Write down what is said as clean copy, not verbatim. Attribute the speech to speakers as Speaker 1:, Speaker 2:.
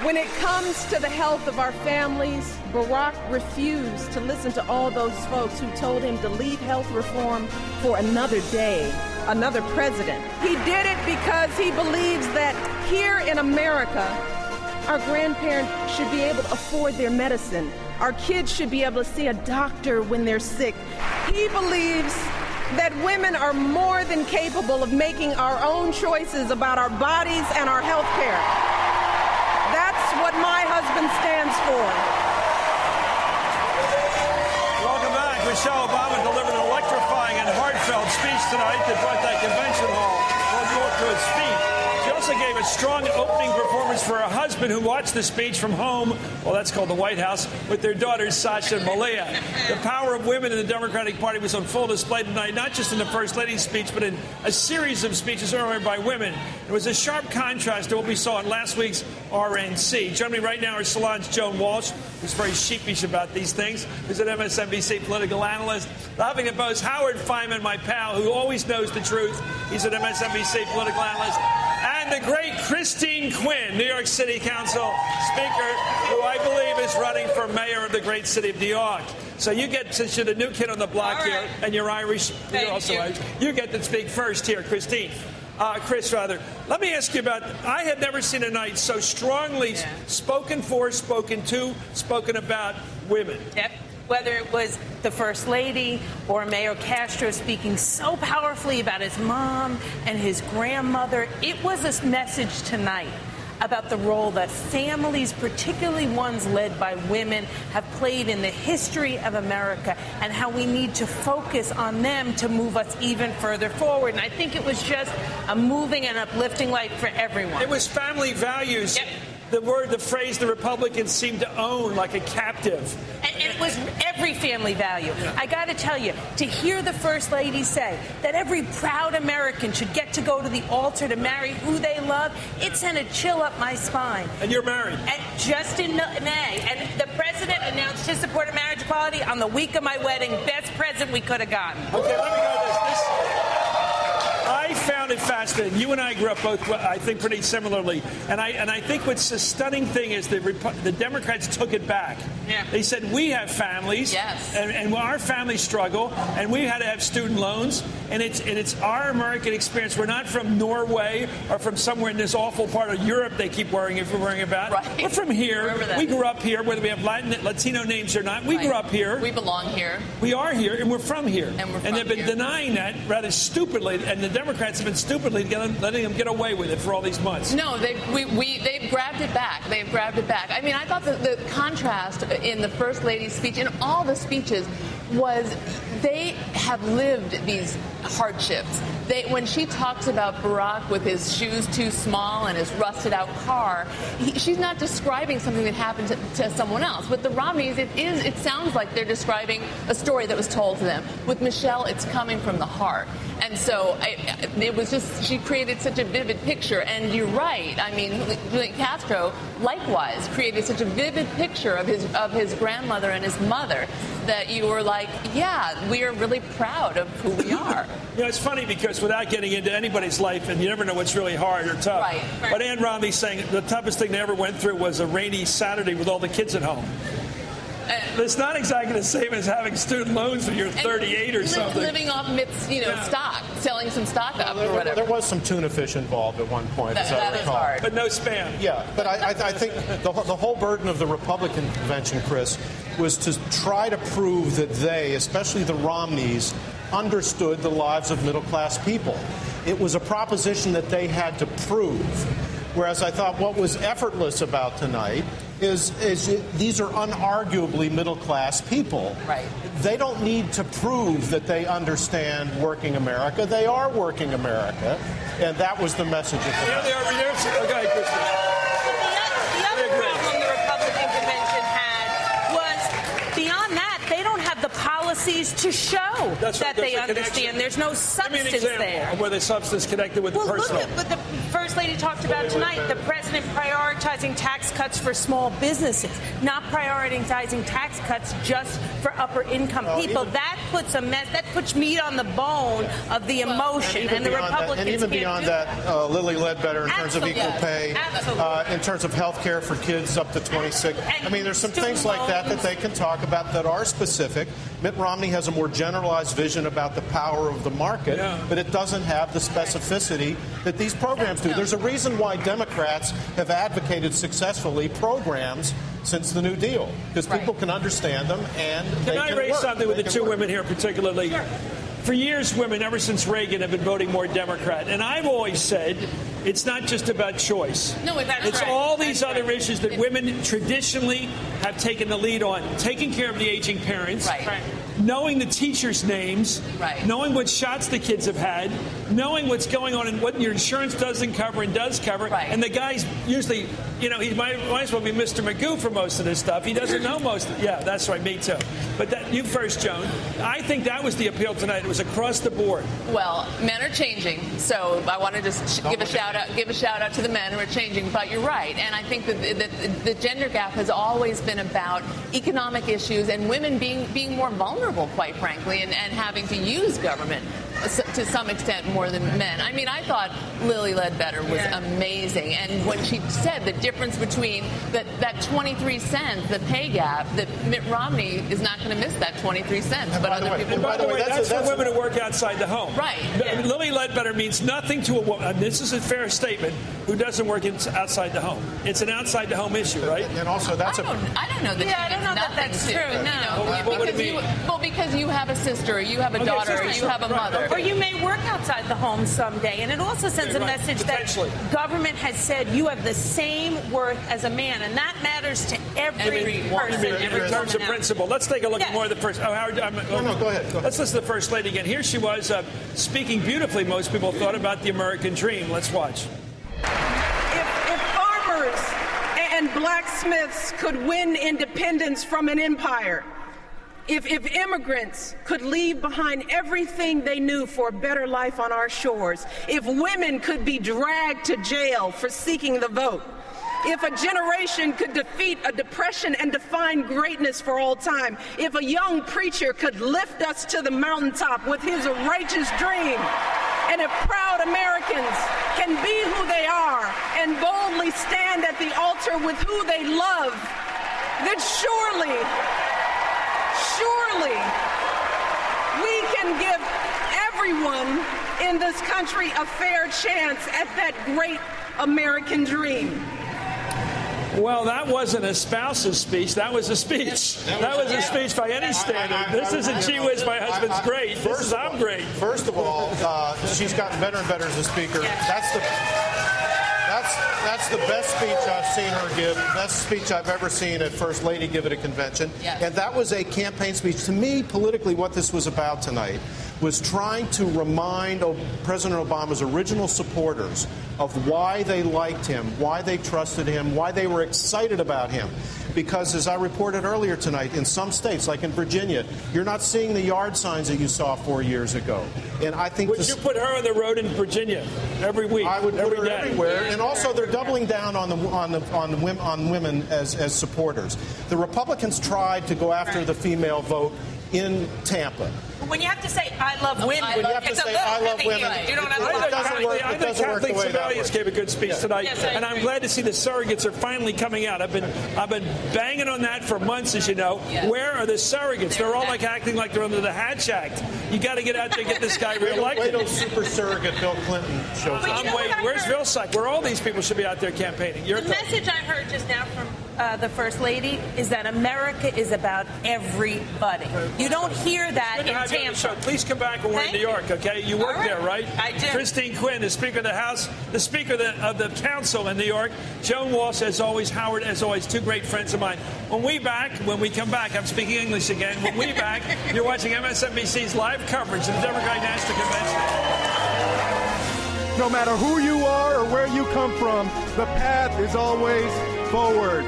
Speaker 1: When it comes to the health of our families, Barack refused to listen to all those folks who told him to leave health reform for another day, another president. He did it because he believes that here in America, our grandparents should be able to afford their medicine. Our kids should be able to see a doctor when they're sick. He believes that women are more than capable of making our own choices about our bodies and our health care. That's what my husband stands for.
Speaker 2: Welcome back. Michelle Obama delivered an electrifying and heartfelt speech tonight that brought that convention hall to its feet. She also gave a strong opening performance for her husband, who watched the speech from home, well, that's called the White House, with their daughters, Sasha and Malia. The power of women in the Democratic Party was on full display tonight, not just in the First Lady's speech, but in a series of speeches earlier by women. It was a sharp contrast to what we saw in last week's RNC. Joining me right now is Salon's Joan Walsh, who's very sheepish about these things, who's an MSNBC political analyst. Laughing at both Howard Fineman, my pal, who always knows the truth. He's an MSNBC political analyst. And the great Christine Quinn, New York City Council Speaker, who I believe is running for mayor of the great city of New York. So you get, since you're the new kid on the block here, and you're Irish, you're also Irish, you get to speak first here, Christine. Chris, rather. Let me ask you about, I had never seen a night so strongly spoken for, spoken to, spoken about women.
Speaker 3: Yep. Whether it was the First Lady or Mayor Castro speaking so powerfully about his mom and his grandmother, it was a message tonight about the role that families, particularly ones led by women, have played in the history of America and how we need to focus on them to move us even further forward. And I think it was just a moving and uplifting light for everyone.
Speaker 2: It was family values.
Speaker 3: Yep.
Speaker 2: The phrase the Republicans seem to own like a captive.
Speaker 3: And it was every family value. Yeah. I got to tell you, to hear the First Lady say that every proud American should get to go to the altar to marry who they love, it sent a chill up my spine.
Speaker 2: And you're married.
Speaker 3: And just in May. And the president announced his support of marriage equality on the week of my wedding. Best present we could have gotten.
Speaker 2: Okay, let me go to this. I found it fascinating. You and I grew up both, I think, pretty similarly. And I think what's the stunning thing is the Democrats took it back.
Speaker 3: Yeah.
Speaker 2: They said, we have families.
Speaker 3: Yes.
Speaker 2: And our families struggle. And we had to have student loans. And it's our American experience. We're not from Norway or from somewhere in this awful part of Europe they keep worrying about.
Speaker 4: Right.
Speaker 2: We're from here. We grew up here, whether we have Latino names or not. We grew up here.
Speaker 4: We belong here.
Speaker 2: We are here, and we're from here.
Speaker 4: And
Speaker 2: they've been denying that rather stupidly. And the Democrats have been stupidly letting them get away with it for all these months.
Speaker 4: No, they've grabbed it back. They've grabbed it back. I mean, I thought the contrast in the First Lady's speech, in all the speeches, was they have lived these hardships. When she talks about Barack with his shoes too small and his rusted out car, she's not describing something that happened to someone else. With the Romneys, it sounds like they're describing a story that was told to them. With Michelle, it's coming from the heart. And so it was just, she created such a vivid picture. And you're right. I mean, Castro likewise created such a vivid picture of his grandmother and his mother that you were like, yeah, we are really proud of who we are.
Speaker 2: You know, it's funny because without getting into anybody's life, and you never know what's really hard or tough.
Speaker 4: Right.
Speaker 2: But Ann Romney's saying the toughest thing they ever went through was a rainy Saturday with all the kids at home. It's not exactly the same as having student loans when you're 38 or something.
Speaker 4: Living off stock, selling some stock up or whatever.
Speaker 5: There was some tuna fish involved at one point, as I
Speaker 4: that
Speaker 5: recall.
Speaker 4: Is hard.
Speaker 2: But no spam.
Speaker 5: Yeah, but I think the whole burden of the Republican convention, Chris, was to try to prove that they, especially the Romneys, understood the lives of middle-class people. It was a proposition that they had to prove. Whereas I thought what was effortless about tonight is these are unarguably middle-class people.
Speaker 4: Right.
Speaker 5: They don't need to prove that they understand working America. They are working America. And that was the message of the
Speaker 2: Yeah, they are. Okay, Christine.
Speaker 3: The other problem the Republican convention had was, beyond that, they don't have the policies to show that they understand. There's no substance
Speaker 2: there. Give me an example of where the substance connected with the personal.
Speaker 3: Look at the First Lady talked about tonight, the president prioritizing tax cuts for small businesses, not prioritizing tax cuts just for upper-income people. That puts that puts meat on the bone of the emotion, and the Republicans
Speaker 5: and even beyond that, Lily Ledbetter, in terms of equal pay, in terms of health care for kids up to 26. I mean, there's some things like that they can talk about that are specific. Mitt Romney has a more generalized vision about the power of the market, but it doesn't have the specificity that these programs do. There's a reason why Democrats have advocated successfully programs since the New Deal, because people can understand them and they can
Speaker 2: raise
Speaker 5: work.
Speaker 2: something with the two women here particularly? Sure. For years, women, ever since Reagan, have been voting more Democrat. And I've always said it's not just about choice.
Speaker 4: No,
Speaker 2: it's all these other issues that women traditionally have taken the lead on. Taking care of the aging parents.
Speaker 4: Right.
Speaker 2: Knowing the teachers' names, knowing what shots the kids have had, knowing what's going on and what your insurance doesn't cover and does cover. And the guy's usually, he might as well be Mr. Magoo for most of this stuff. He doesn't know most of it. Yeah, that's right, me too. But you first, Joan. I think that was the appeal tonight. It was across the board.
Speaker 4: Well, men are changing, so I want to just give a shout out to the men who are changing. But you're right, and I think that the gender gap has always been about economic issues and women being more vulnerable, quite frankly, and having to use government to some extent more than men. I mean, I thought Lily Ledbetter was amazing, and when she said the difference between that 23 cents, the pay gap, that Mitt Romney is not going to miss that 23 cents, but other people.
Speaker 2: By the way, that's for women who work outside the home.
Speaker 4: Right.
Speaker 2: Lily Ledbetter means nothing to a woman. This is a fair statement. Who doesn't work outside the home? It's an outside the home issue, right?
Speaker 5: And also, that's
Speaker 4: I don't know that.
Speaker 3: I don't know that that's true. No.
Speaker 4: Because you have a sister, you have a daughter, you have a mother.
Speaker 3: Or you may work outside the home someday. And it also sends a message that government has said you have the same worth as a man. And that matters to every person.
Speaker 2: In terms of principle. Let's take a look at more of the first.
Speaker 5: Howard, go ahead.
Speaker 2: Let's listen to the First Lady again. Here she was speaking beautifully, most people thought, about the American dream. Let's watch.
Speaker 1: If farmers and blacksmiths could win independence from an empire, if immigrants could leave behind everything they knew for a better life on our shores, if women could be dragged to jail for seeking the vote, if a generation could defeat a depression and define greatness for all time, if a young preacher could lift us to the mountaintop with his righteous dream, and if proud Americans can be who they are and boldly stand at the altar with who they love, then surely we can give everyone in this country a fair chance at that great American dream.
Speaker 2: Well, that wasn't a spouse's speech. That was a speech. That was a speech by any standard. This isn't gee whiz, my husband's great. This is I'm great.
Speaker 5: First of all, she's gotten better and better as a speaker. That's the best speech I've seen her give, best speech I've ever seen a First Lady give at a convention.
Speaker 4: Yes.
Speaker 5: And that was a campaign speech. To me, politically, what this was about tonight was trying to remind President Obama's original supporters of why they liked him, why they trusted him, why they were excited about him. Because, as I reported earlier tonight, in some states, like in Virginia, you're not seeing the yard signs that you saw 4 years ago. And I think
Speaker 2: would you put her on the road in Virginia every week?
Speaker 5: I would put her
Speaker 2: day.
Speaker 5: everywhere. And also, they're doubling down on women as supporters. The Republicans tried to go after the female vote in Tampa.
Speaker 3: When you have to say, I love women,
Speaker 5: when you have to say, I love women,
Speaker 3: you don't have
Speaker 2: I think Kathleen Sebelius gave a good speech tonight, and I'm glad to see the surrogates are finally coming out. I've been banging on that for months, as you know. Where are the surrogates? They're all acting like they're under the Hatch Act. You got to get out there and get this guy reelected.
Speaker 5: Wait till super surrogate Bill Clinton shows up.
Speaker 2: I'm waiting. Where's Vilsack? Where all these people should be out there campaigning?
Speaker 3: The message I heard just now from the First Lady is that America is about everybody. You don't hear that in Tampa.
Speaker 2: Please come back when we're in New York, okay? You work there, right?
Speaker 3: I do.
Speaker 2: Christine Quinn, the Speaker of the House, the Speaker of the Council in New York. Joan Walsh, as always. Howard, as always, two great friends of mine. When we come back, I'm speaking English again. When we back, you're watching MSNBC's live coverage of the Democratic National Convention.
Speaker 6: No matter who you are or where you come from, the path is always forward.